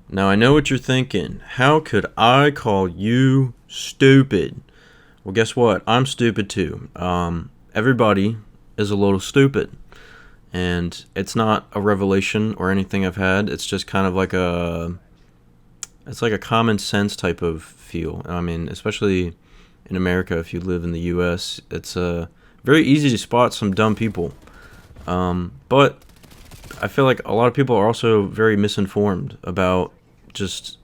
Now I know what you're thinking. How could I call you stupid? Well, guess what? I'm stupid too. Everybody is a little stupid, and it's not a revelation or anything I've had. It's just kind of it's like a common sense type of feel. I mean, especially in America, if you live in the U.S., it's very easy to spot some dumb people. But I feel like a lot of people are also very misinformed about just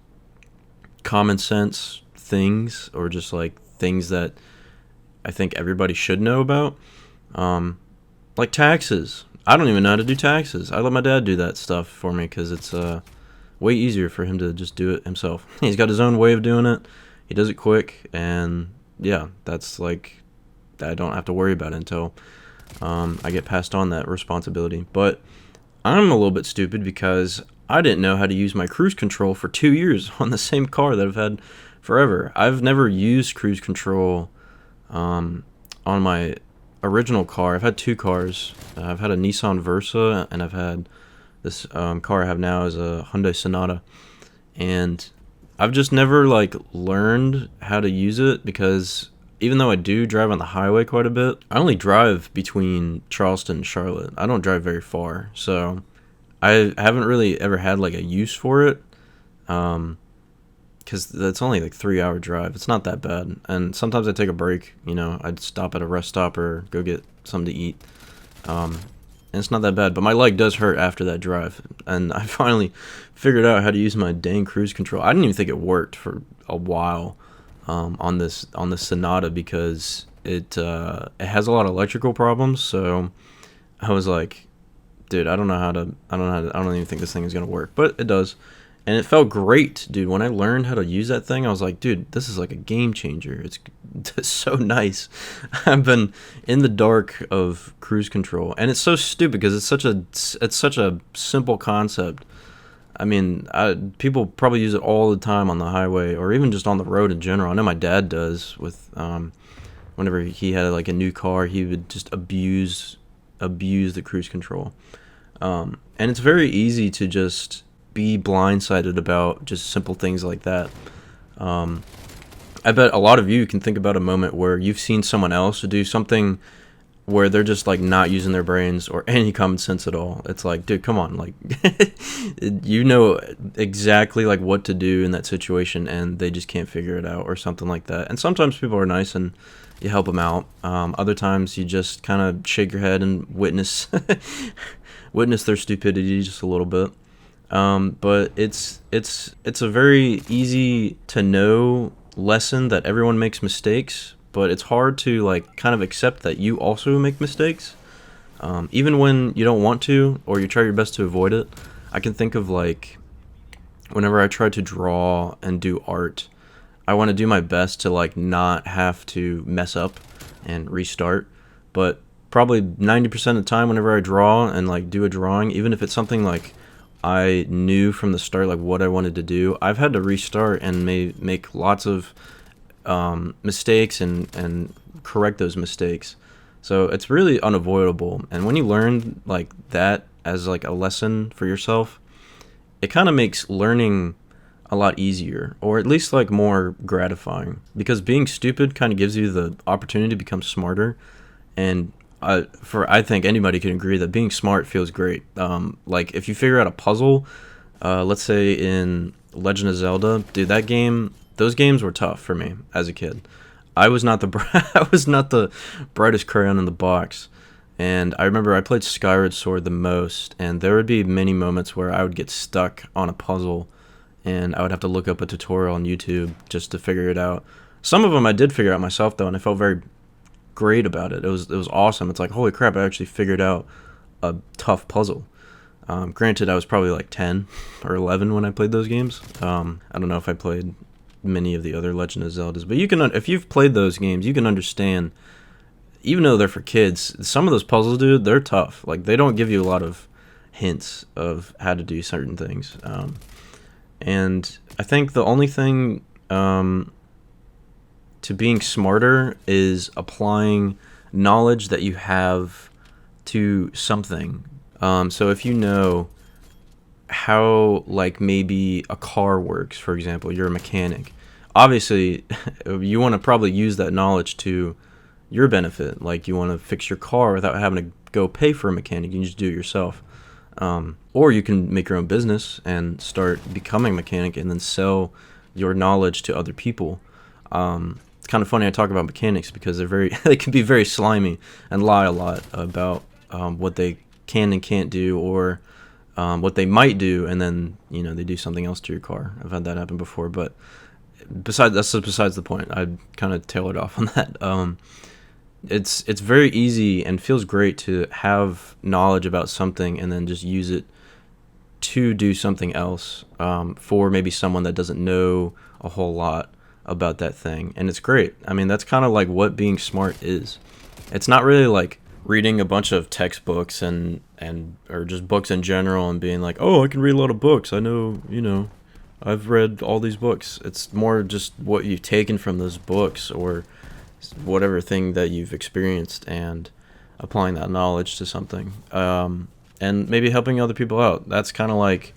common sense things, or just like things that I think everybody should know about. Um, like taxes. I don't even know how to do taxes. I let my dad do that stuff for me because it's way easier for him to just do it himself. He's got his own way of doing it. He does it quick, and yeah, that's like I don't have to worry about it until I get passed on that responsibility. But I'm a little bit stupid because I didn't know how to use my cruise control for 2 years on the same car that I've had forever. I've never used cruise control um, on my original car. I've had two cars. I've had a Nissan Versa, and I've had this car I have now is a Hyundai Sonata, and I've just never like learned how to use it because even though I do drive on the highway quite a bit, I only drive between Charleston and Charlotte. I don't drive very far, so I haven't really ever had like a use for it. Um, because that's only like 3 hour drive. It's not that bad, and sometimes I take a break. I'd stop at a rest stop or go get something to eat. Um, and it's not that bad, but my leg does hurt after that drive. And I finally figured out how to use my dang cruise control. I didn't even think it worked for a while on this Sonata because it has a lot of electrical problems. So I was like, dude, I don't even think this thing is gonna work, but it does. And it felt great, dude. When I learned how to use that thing, I was like, dude, this is like a game changer. It's so nice. I've been in the dark of cruise control, and it's so stupid because it's such a simple concept. I mean, people probably use it all the time on the highway or even just on the road in general. I know my dad does with whenever he had like a new car, he would just abuse the cruise control. And it's very easy to just be blindsided about just simple things like that. Um, I bet a lot of you can think about a moment where you've seen someone else do something where they're just like not using their brains or any common sense at all. It's like, dude, come on, like you know exactly like what to do in that situation, and they just can't figure it out or something like that. And sometimes people are nice and you help them out. Other times you just kind of shake your head and witness witness their stupidity just a little bit. But it's a very easy to know lesson that everyone makes mistakes, but it's hard to like kind of accept that you also make mistakes, even when you don't want to or you try your best to avoid it. I can think of like whenever I try to draw and do art, I want to do my best to like not have to mess up and restart. But probably 90% of the time, whenever I draw and like do a drawing, even if it's something like I knew from the start like what I wanted to do, I've had to restart and make lots of mistakes and correct those mistakes. So it's really unavoidable. And when you learn like that as like a lesson for yourself, it kind of makes learning a lot easier, or at least like more gratifying, because being stupid kind of gives you the opportunity to become smarter. And I think anybody can agree that being smart feels great. Like if you figure out a puzzle, let's say in Legend of Zelda, dude, those games were tough for me as a kid. I was not the I was not the brightest crayon in the box, and I remember I played Skyward Sword the most, and there would be many moments where I would get stuck on a puzzle, and I would have to look up a tutorial on YouTube just to figure it out. Some of them I did figure out myself though, and I felt very great about it. It was awesome. It's like, holy crap, I actually figured out a tough puzzle. Granted, I was probably like 10 or 11 when I played those games. I don't know if I played many of the other Legend of Zeldas, but if you've played those games, you can understand. Even though they're for kids, some of those puzzles, dude, they're tough. Like they don't give you a lot of hints of how to do certain things. And I think the only thing to being smarter is applying knowledge that you have to something. So if you know how like maybe a car works. For example, you're a mechanic. Obviously, you want to probably use that knowledge to your benefit. Like you want to fix your car without having to go pay for a mechanic. You can just do it yourself. Or you can make your own business and start becoming a mechanic and then sell your knowledge to other people. It's kind of funny I talk about mechanics because they can be very slimy and lie a lot about what they can and can't do, or what they might do, and then they do something else to your car. I've had that happen before, but that's besides the point. I kind of tailored off on that. It's very easy and feels great to have knowledge about something and then just use it to do something else, for maybe someone that doesn't know a whole lot about that thing. And it's great. I mean, that's kind of like what being smart is. It's not really like reading a bunch of textbooks and or just books in general and being like, oh, I can read a lot of books, I know, I've read all these books. It's more just what you've taken from those books or whatever thing that you've experienced and applying that knowledge to something, and maybe helping other people out. That's kind of like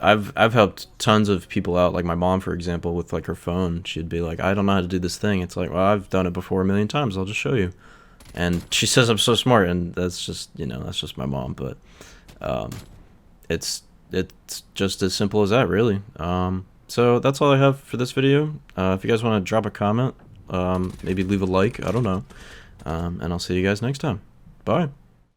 I've helped tons of people out, like my mom, for example, with like her phone. She'd be like, I don't know how to do this thing. It's like, well, I've done it before a million times, I'll just show you. And she says I'm so smart, and that's just my mom. But it's just as simple as that, really. So that's all I have for this video. If you guys want to drop a comment, maybe leave a like, I don't know, and I'll see you guys next time. Bye.